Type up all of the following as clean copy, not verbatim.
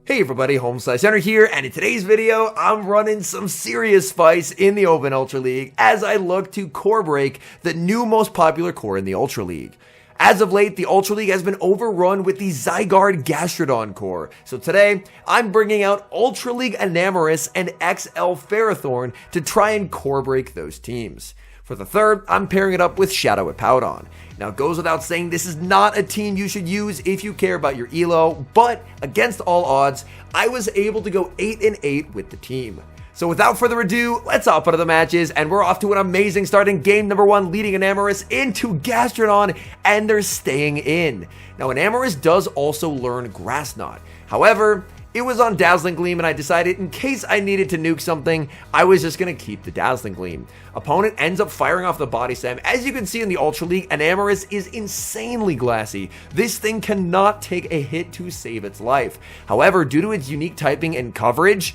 Hey everybody, HomeSliceHenry here, and in today's video, I'm running some serious spice in the Open Ultra League as I look to core break the new most popular core in the Ultra League. As of late, the Ultra League has been overrun with the Zygarde-Gastrodon core, so today, I'm bringing out Ultra League ENAMORUS and XL Ferrothorn to try and core break those teams. For the third, I'm pairing it up with Shadow Hippowdon. Now, it goes without saying, this is not a team you should use if you care about your elo, but against all odds, I was able to go 8-8 with the team. So without further ado, let's hop into the matches, and we're off to an amazing start in game number 1, leading ENAMORUS into Gastrodon, and they're staying in. Now, ENAMORUS does also learn Grass Knot. However, it was on Dazzling Gleam, and I decided in case I needed to nuke something, I was just going to keep the Dazzling Gleam. Opponent ends up firing off the Body Slam. As you can see in the Ultra League, ENAMORUS is insanely glassy. This thing cannot take a hit to save its life. However, due to its unique typing and coverage,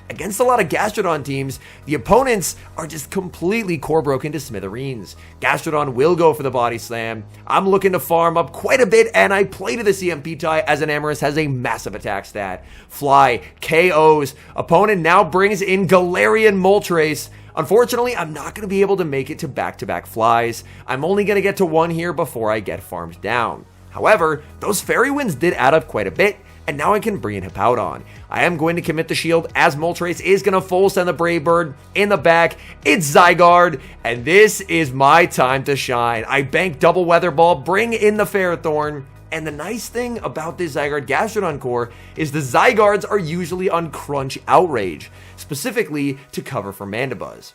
against a lot of Gastrodon teams, the opponents are just completely core broken to smithereens. Gastrodon will go for the Body Slam. I'm looking to farm up quite a bit, and I play to the CMP tie as ENAMORUS has a massive attack stat. Fly, KOs. Opponent now brings in Galarian Moltres. Unfortunately, I'm not going to be able to make it to back-to-back flies. I'm only going to get to one here before I get farmed down. However, those Fairy Winds did add up quite a bit, and now I can bring in Hippowdon. I am going to commit the shield as Moltres is going to full send the Brave Bird in the back. It's Zygarde, and this is my time to shine. I bank double Weather Ball, bring in the Ferrothorn, and the nice thing about this Zygarde-Gastrodon core is the Zygardes are usually on Crunch Outrage, specifically to cover for Mandibuzz.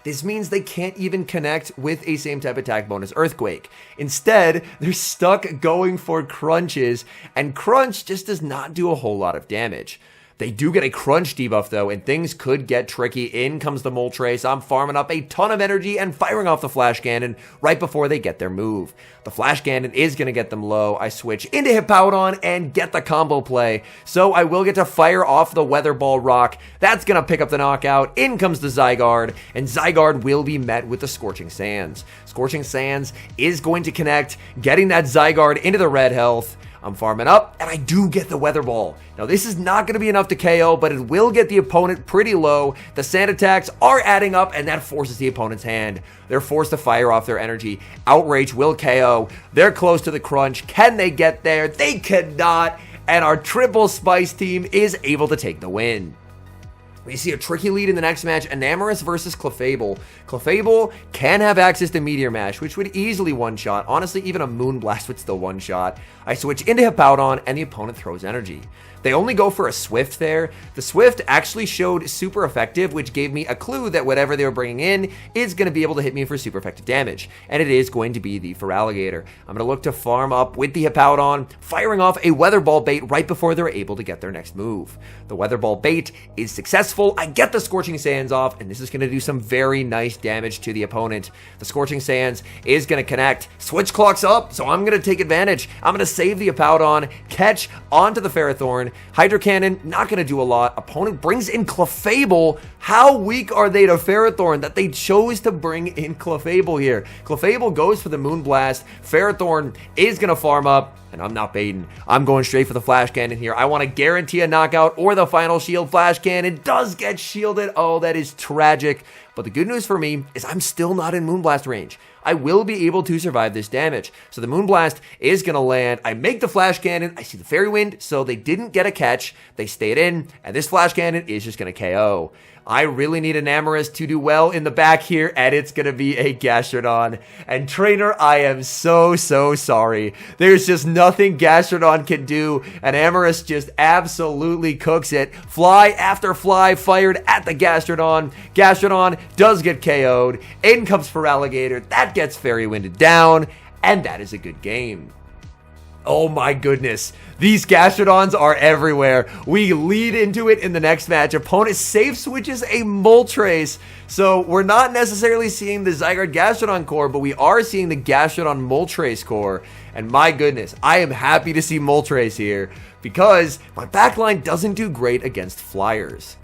This means they can't even connect with a same type attack bonus Earthquake. Instead, they're stuck going for Crunches, and Crunch just does not do a whole lot of damage. They do get a Crunch debuff though, and things could get tricky. In comes the Moltres. I'm farming up a ton of energy and firing off the Flash Cannon right before they get their move. The Flash Cannon is going to get them low. I switch into Hippowdon and get the combo play. So I will get to fire off the Weather Ball Rock. That's going to pick up the knockout. In comes the Zygarde, and Zygarde will be met with the Scorching Sands. Scorching Sands is going to connect, getting that Zygarde into the red health. I'm farming up, and I do get the Weather Ball. Now, this is not going to be enough to KO, but it will get the opponent pretty low. The sand attacks are adding up, and that forces the opponent's hand. They're forced to fire off their energy. Outrage will KO. They're close to the Crunch. Can they get there? They cannot, and our triple spice team is able to take the win. We see a tricky lead in the next match, ENAMORUS versus Clefable. Clefable can have access to Meteor Mash, which would easily one-shot. Honestly, even a Moonblast would still one-shot. I switch into Hippowdon, and the opponent throws energy. They only go for a Swift there. The Swift actually showed super effective, which gave me a clue that whatever they were bringing in is going to be able to hit me for super effective damage. And it is going to be the Feraligatr. I'm going to look to farm up with the Hippowdon, firing off a Weather Ball bait right before they're able to get their next move. The Weather Ball bait is successful. I get the Scorching Sands off, and this is going to do some very nice damage to the opponent. The Scorching Sands is going to connect. Switch clock's up, so I'm going to take advantage. I'm going to save the Hippowdon, catch onto the Ferrothorn. Hydro Cannon, not going to do a lot. Opponent brings in Clefable. How weak are they to Ferrothorn that they chose to bring in Clefable here? Clefable goes for the Moonblast. Ferrothorn is going to farm up, and I'm not baiting. I'm going straight for the Flash Cannon here. I want to guarantee a knockout or the final shield. Flash Cannon does get shielded. Oh, that is tragic. But the good news for me is I'm still not in Moonblast range. I will be able to survive this damage. So the Moonblast is going to land. I make the Flash Cannon. I see the Fairy Wind, so they didn't get a catch. They stayed in, and this Flash Cannon is just going to KO. I really need ENAMORUS to do well in the back here, and it's going to be a Gastrodon. And Trainer, I am so sorry. There's just nothing Gastrodon can do. ENAMORUS just absolutely cooks it. Fly after fly fired at the Gastrodon. Gastrodon does get KO'd. In comes Feraligatr. That gets Fairy Winded down, and that is a good game. Oh my goodness, these Gastrodons are everywhere. We lead into it in the next match. Opponent safe switches a Moltres. So we're not necessarily seeing the Zygarde-Gastrodon core, but we are seeing the Gastrodon Moltres core. And my goodness, I am happy to see Moltres here because my backline doesn't do great against flyers.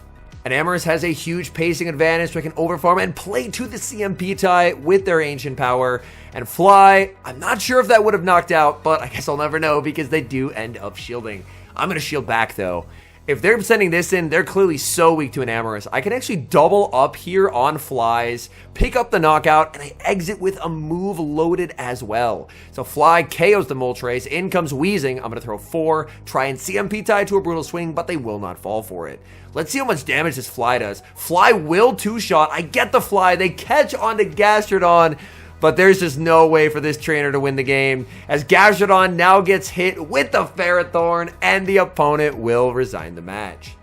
ENAMORUS has a huge pacing advantage, so I can overfarm and play to the CMP tie with their Ancient Power. And Fly, I'm not sure if that would have knocked out, but I guess I'll never know because they do end up shielding. I'm going to shield back, though. If they're sending this in, they're clearly so weak to ENAMORUS. I can actually double up here on flies, pick up the knockout, and I exit with a move loaded as well. So fly KOs the Moltres, in comes Wheezing. I'm going to throw 4, try and CMP tie to a brutal swing, but they will not fall for it. Let's see how much damage this fly does. Fly will 2-shot. I get the fly. They catch onto Gastrodon. But there's just no way for this trainer to win the game, as Gastrodon now gets hit with the Ferrothorn, and the opponent will resign the match.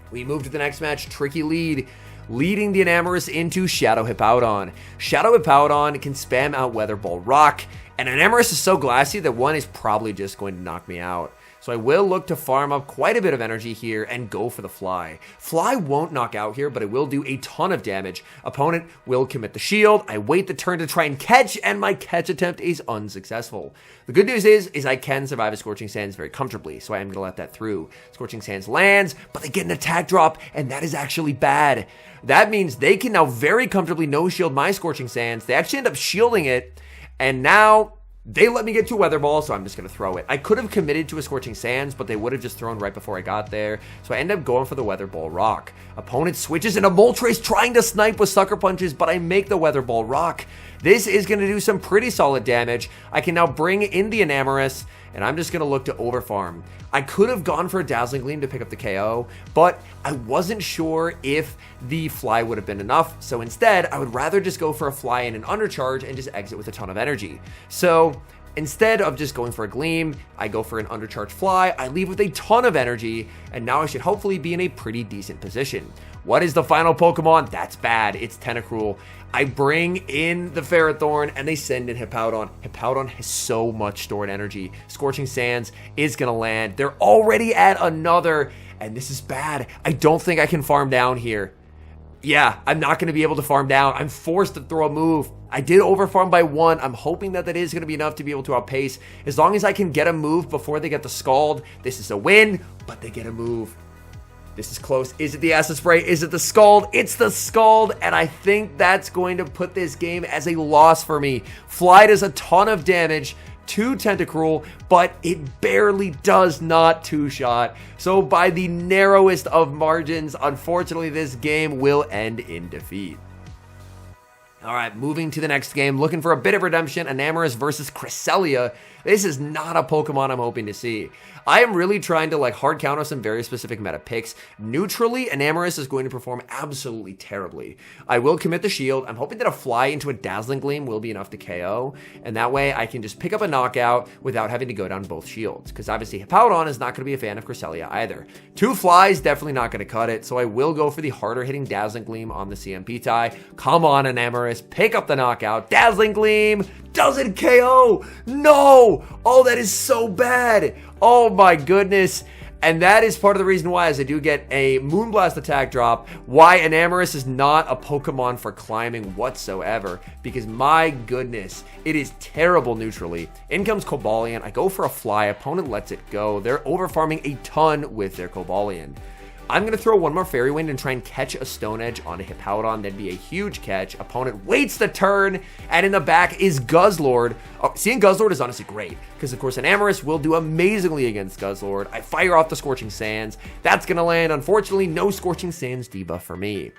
We move to the next match, Tricky Lead, leading the ENAMORUS into Shadow Hippowdon. Shadow Hippowdon can spam out Weather Ball Rock, and ENAMORUS is so glassy that one is probably just going to knock me out. So I will look to farm up quite a bit of energy here and go for the fly. Fly won't knock out here, but it will do a ton of damage. Opponent will commit the shield. I wait the turn to try and catch, and my catch attempt is unsuccessful. The good news is I can survive a Scorching Sands very comfortably, so I am going to let that through. Scorching Sands lands, but they get an attack drop, and that is actually bad. That means they can now very comfortably no-shield my Scorching Sands. They actually end up shielding it, and now they let me get to a Weather Ball, so I'm just going to throw it. I could have committed to a Scorching Sands, but they would have just thrown right before I got there, so I end up going for the Weather Ball Rock. Opponent switches into Moltres trying to snipe with Sucker Punches, but I make the Weather Ball Rock. This is going to do some pretty solid damage. I can now bring in the ENAMORUS, and I'm just going to look to overfarm. I could have gone for a Dazzling Gleam to pick up the KO, but I wasn't sure if the fly would have been enough, so instead, I would rather just go for a fly and an undercharge and just exit with a ton of energy. So instead of just going for a Gleam, I go for an undercharged fly, I leave with a ton of energy, and now I should hopefully be in a pretty decent position. What is the final Pokemon? That's bad. It's Tentacruel. I bring in the Ferrothorn, and they send in Hippowdon. Hippowdon has so much stored energy. Scorching Sands is going to land. They're already at another, and this is bad. I don't think I can farm down here. Yeah, I'm not going to be able to farm down. I'm forced to throw a move. I did overfarm by 1. I'm hoping that is going to be enough to be able to outpace. As long as I can get a move before they get the Scald, this is a win, but they get a move. This is close. Is it the Acid Spray? Is it the Scald? It's the Scald, and I think that's going to put this game as a loss for me. Fly does a ton of damage to Tentacruel, but it barely does not 2-shot. So by the narrowest of margins, unfortunately, this game will end in defeat. All right, moving to the next game, looking for a bit of redemption, ENAMORUS versus Cresselia. This is not a Pokemon I'm hoping to see. I am really trying to hard counter some very specific meta picks. Neutrally, ENAMORUS is going to perform absolutely terribly. I will commit the shield. I'm hoping that a fly into a Dazzling Gleam will be enough to KO, and that way I can just pick up a knockout without having to go down both shields, because obviously Hippowdon is not going to be a fan of Cresselia either. 2 flies, definitely not going to cut it, so I will go for the harder hitting Dazzling Gleam on the CMP tie. Come on, ENAMORUS, pick up the knockout. Dazzling Gleam doesn't KO. No! Oh, that is so bad. Oh my goodness. And that is part of the reason why, as I do get a Moonblast attack drop, why ENAMORUS is not a Pokemon for climbing whatsoever. Because my goodness, it is terrible neutrally. In comes Cobalion. I go for a fly. Opponent lets it go. They're overfarming a ton with their Cobalion. I'm going to throw one more Fairy Wind and try and catch a Stone Edge onto Hippowdon. That'd be a huge catch. Opponent waits the turn, and in the back is Guzzlord. Oh, seeing Guzzlord is honestly great, because of course ENAMORUS will do amazingly against Guzzlord. I fire off the Scorching Sands. That's going to land. Unfortunately, no Scorching Sands debuff for me.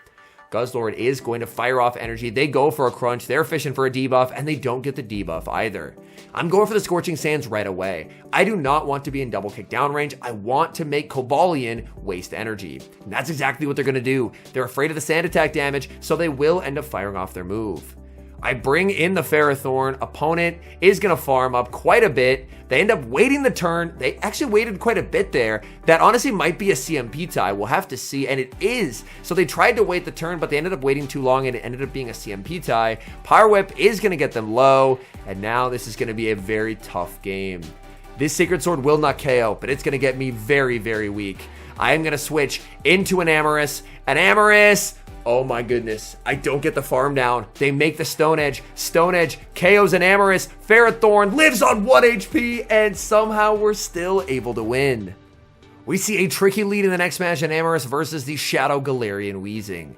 Guzzlord is going to fire off energy. They go for a crunch. They're fishing for a debuff, and they don't get the debuff either. I'm going for the Scorching Sands right away. I do not want to be in double kick down range. I want to make Cobalion waste energy. And that's exactly what they're going to do. They're afraid of the sand attack damage, so they will end up firing off their move. I bring in the Ferrothorn. Opponent is going to farm up quite a bit. They end up waiting the turn. They actually waited quite a bit there. That honestly might be a CMP tie. We'll have to see, and it is. So they tried to wait the turn, but they ended up waiting too long, and it ended up being a CMP tie. Power Whip is going to get them low, and now this is going to be a very tough game. This Sacred Sword will not KO, but it's going to get me very, very weak. I am going to switch into ENAMORUS. ENAMORUS! Oh my goodness, I don't get the farm down. They make the Stone Edge. Stone Edge KOs ENAMORUS. Ferrothorn lives on 1 HP, and somehow we're still able to win. We see a tricky lead in the next match, ENAMORUS versus the Shadow Galarian Weezing.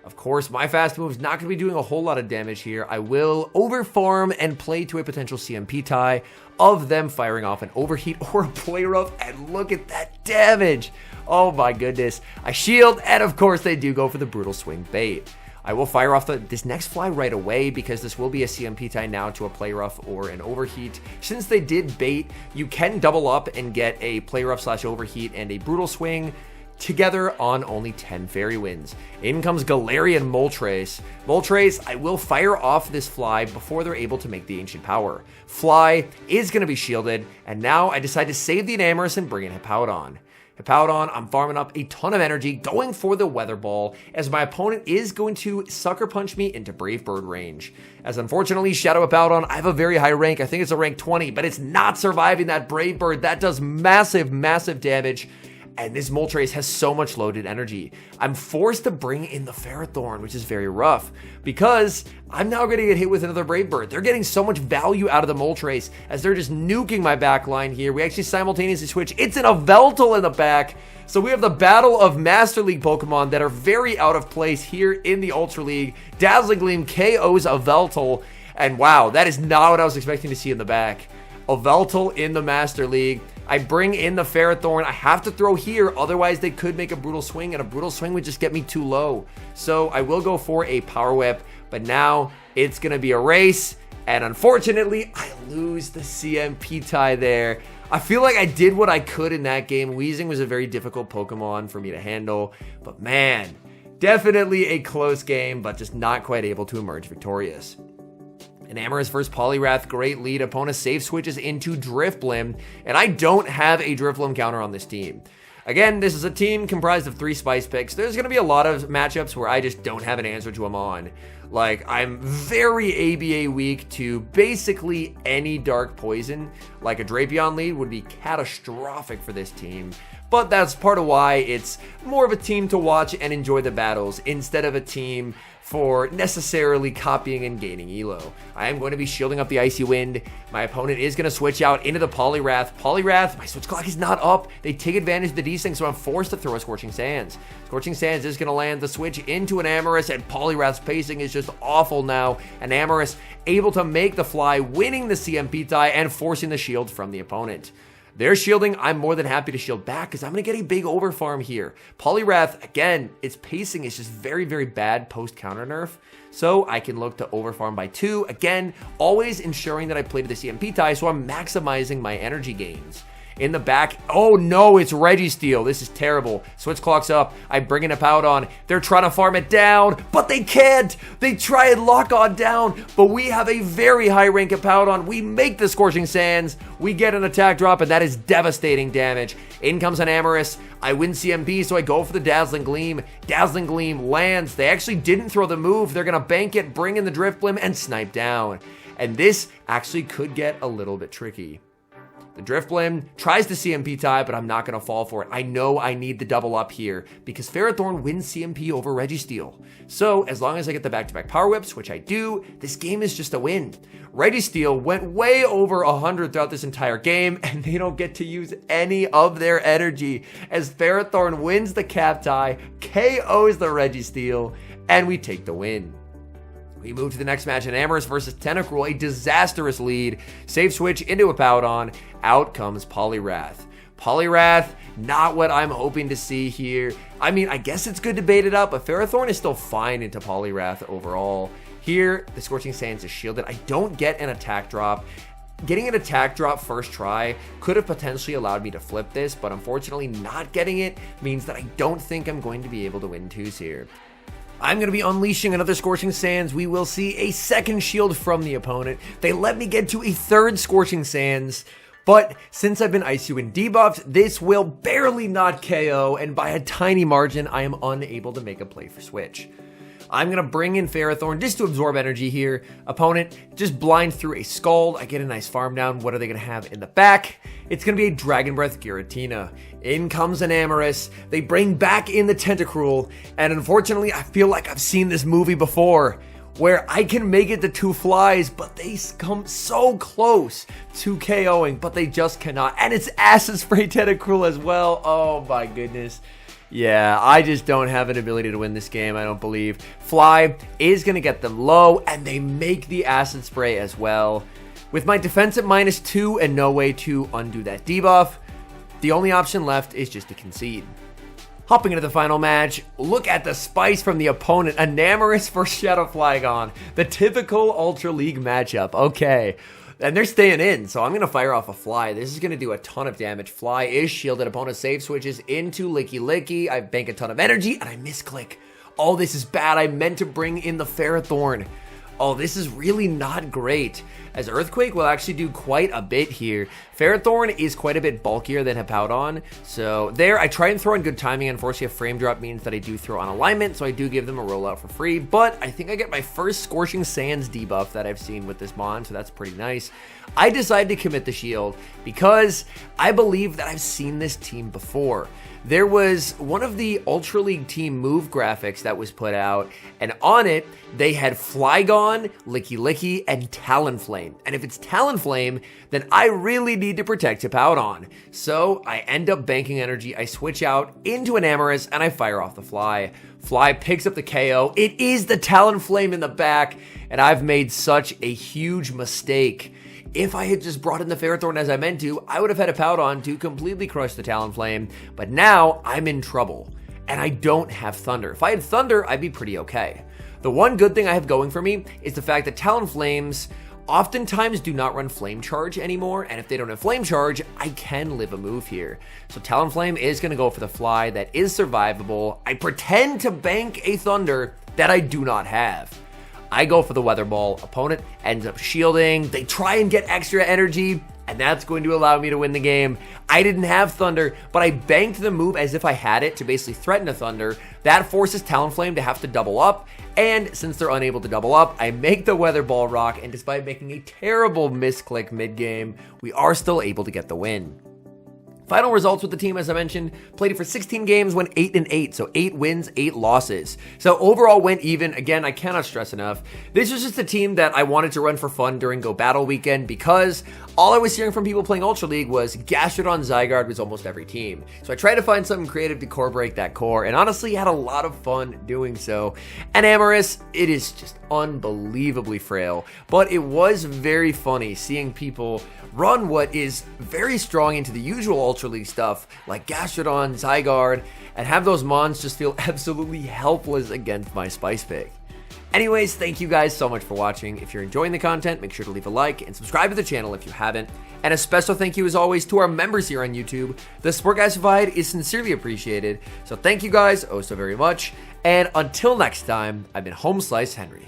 Of course, my fast move is not going to be doing a whole lot of damage here. I will overfarm and play to a potential CMP tie of them firing off an overheat or a play rough, and look at that damage. Oh my goodness. I shield, and of course they do go for the brutal swing bait. I will fire off this next fly right away because this will be a CMP tie now to a play rough or an overheat. Since they did bait, you can double up and get a play rough / overheat and a brutal swing together on only 10 fairy winds. In comes Galarian Moltres. Moltres, I will fire off this fly before they're able to make the ancient power. Fly is going to be shielded, and now I decide to save the Enamorus and bring in Hippowdon. Hippowdon, I'm farming up a ton of energy, going for the Weather Ball, as my opponent is going to Sucker Punch me into Brave Bird range. As unfortunately, Shadow Hippowdon, I have a very high rank, I think it's a rank 20, but it's not surviving that Brave Bird. That does massive, massive damage. And this Moltres has so much loaded energy. I'm forced to bring in the Ferrothorn, which is very rough, because I'm now going to get hit with another Brave Bird. They're getting so much value out of the Moltres as they're just nuking my back line here. We actually simultaneously switch. It's an Yveltal in the back. So we have the battle of Master League Pokemon that are very out of place here in the Ultra League. Dazzling Gleam KOs Yveltal, and wow, that is not what I was expecting to see in the back. Yveltal in the Master League. I bring in the Ferrothorn. I have to throw here, otherwise they could make a brutal swing, and a brutal swing would just get me too low. So I will go for a Power Whip, but now it's going to be a race, and unfortunately, I lose the CMP tie there. I feel like I did what I could in that game. Weezing was a very difficult Pokemon for me to handle, but man, definitely a close game, but just not quite able to emerge victorious. Enamorus versus Poliwrath, great lead. Opponent safe switches into Drifblim, and I don't have a Drifblim counter on this team. Again, this is a team comprised of 3 spice picks. There's going to be a lot of matchups where I just don't have an answer to them on. Like, I'm very ABA weak to basically any dark poison. Like a Drapion lead would be catastrophic for this team. But that's part of why it's more of a team to watch and enjoy the battles instead of a team for necessarily copying and gaining elo. I am going to be shielding up the Icy Wind. My opponent is going to switch out into the Poliwrath. Poliwrath, my switch clock is not up. They take advantage of the desync, so I'm forced to throw a Scorching Sands. Scorching Sands is going to land the switch into an Enamorus, and Poliwrath's pacing is just awful now. Enamorus able to make the fly, winning the CMP tie and forcing the shield from the opponent. They're shielding. I'm more than happy to shield back because I'm going to get a big overfarm here. Poliwrath, again, its pacing is just very, very bad post-counter nerf. So I can look to overfarm by 2. Again, always ensuring that I play to the CMP tie, so I'm maximizing my energy gains. In the back, oh no, it's Registeel. This is terrible. Switch clock's up. I bring in a Hippowdon. They're trying to farm it down, but they can't. They try and lock on down, but we have a very high rank Hippowdon. We make the Scorching Sands. We get an attack drop, and that is devastating damage. In comes an Enamorus. I win CMP, so I go for the Dazzling Gleam. Dazzling Gleam lands. They actually didn't throw the move. They're going to bank it, bring in the Drifblim, and snipe down. And this actually could get a little bit tricky. The Drifblim tries to CMP tie, but I'm not going to fall for it. I know I need the double up here because Ferrothorn wins CMP over Registeel. So as long as I get the back-to-back Power Whips, which I do, this game is just a win. Registeel went way over 100 throughout this entire game, and they don't get to use any of their energy as Ferrothorn wins the cap tie, KOs the Registeel, and we take the win. We move to the next match, Enamorus versus Tentacruel, a disastrous lead. Safe switch into a Hippowdon. Out comes Poliwrath. Poliwrath, not what I'm hoping to see here. I mean, I guess it's good to bait it up, but Ferrothorn is still fine into Poliwrath overall. Here, the Scorching Sands is shielded. I don't get an attack drop. Getting an attack drop first try could have potentially allowed me to flip this, but unfortunately not getting it means that I don't think I'm going to be able to win 2s here. I'm going to be unleashing another Scorching Sands. We will see a second shield from the opponent. They let me get to a 3rd Scorching Sands, but since I've been Icy Wind debuffed, this will barely not KO, and by a tiny margin, I am unable to make a play for switch. I'm going to bring in Ferrothorn just to absorb energy here. Opponent just blind through a Scald. I get a nice farm down. What are they going to have in the back? It's going to be a Dragon Breath Giratina. In comes an Enamorus. They bring back in the Tentacruel. And unfortunately, I feel like I've seen this movie before where I can make it to 2 flies, but they come so close to KOing, but they just cannot. And it's Acid Spray Tentacruel as well. Oh my goodness. Yeah, I just don't have an ability to win this game, I don't believe. Fly is going to get them low, and they make the acid spray as well. With my defense at -2 and no way to undo that debuff, the only option left is just to concede. Hopping into the final match, look at the spice from the opponent. ENAMORUS for Shadow Flygon. The typical Ultra League matchup. Okay. And they're staying in, so I'm going to fire off a Fly. This is going to do a ton of damage. Fly is shielded. Opponent save switches into Licky Licky. I bank a ton of energy, and I misclick. Oh, this is bad. I meant to bring in the Ferrothorn. Oh, this is really not great, as Earthquake will actually do quite a bit here. Ferrothorn is quite a bit bulkier than Hippowdon, so there I try and throw in good timing. Unfortunately, a frame drop means that I do throw on alignment, so I do give them a rollout for free, but I think I get my first Scorching Sands debuff that I've seen with this mon, so that's pretty nice. I decide to commit the shield because I believe that I've seen this team before. There was one of the Ultra League team move graphics that was put out, and on it, they had Flygon, Licky Licky, and Talonflame. And if it's Talonflame, then I really need to protect Hippowdon. So I end up banking energy, I switch out into ENAMORUS, and I fire off the Fly. Fly picks up the KO. It is the Talonflame in the back, and I've made such a huge mistake. If I had just brought in the Ferrothorn as I meant to, I would have had Hippowdon to completely crush the Talonflame, but now I'm in trouble, and I don't have Thunder. If I had Thunder, I'd be pretty okay. The one good thing I have going for me is the fact that Talonflames oftentimes do not run Flame Charge anymore, and if they don't have Flame Charge, I can live a move here. So Talonflame is going to go for the Fly that is survivable. I pretend to bank a Thunder that I do not have. I go for the Weather Ball. Opponent ends up shielding. They try and get extra energy, and that's going to allow me to win the game. I didn't have Thunder, but I banked the move as if I had it to basically threaten a Thunder. That forces Talonflame to have to double up, and since they're unable to double up, I make the Weather Ball rock, and despite making a terrible misclick mid-game, we are still able to get the win. Final results with the team, as I mentioned, played it for 16 games, went 8-8, so 8 wins, 8 losses. So overall went even. Again, I cannot stress enough. This was just a team that I wanted to run for fun during Go Battle Weekend because all I was hearing from people playing Ultra League was Gastrodon Zygarde was almost every team. So I tried to find something creative to core break that core, and honestly had a lot of fun doing so. ENAMORUS, it is just unbelievably frail, but it was very funny seeing people run what is very strong into the usual Ultra League stuff, like Gastrodon, Zygarde, and have those mons just feel absolutely helpless against my Spice Pig. Anyways, thank you guys so much for watching. If you're enjoying the content, make sure to leave a like and subscribe to the channel if you haven't. And a special thank you as always to our members here on YouTube. The support guys provide is sincerely appreciated. So thank you guys oh so very much. And until next time, I've been HomeSliceHenry.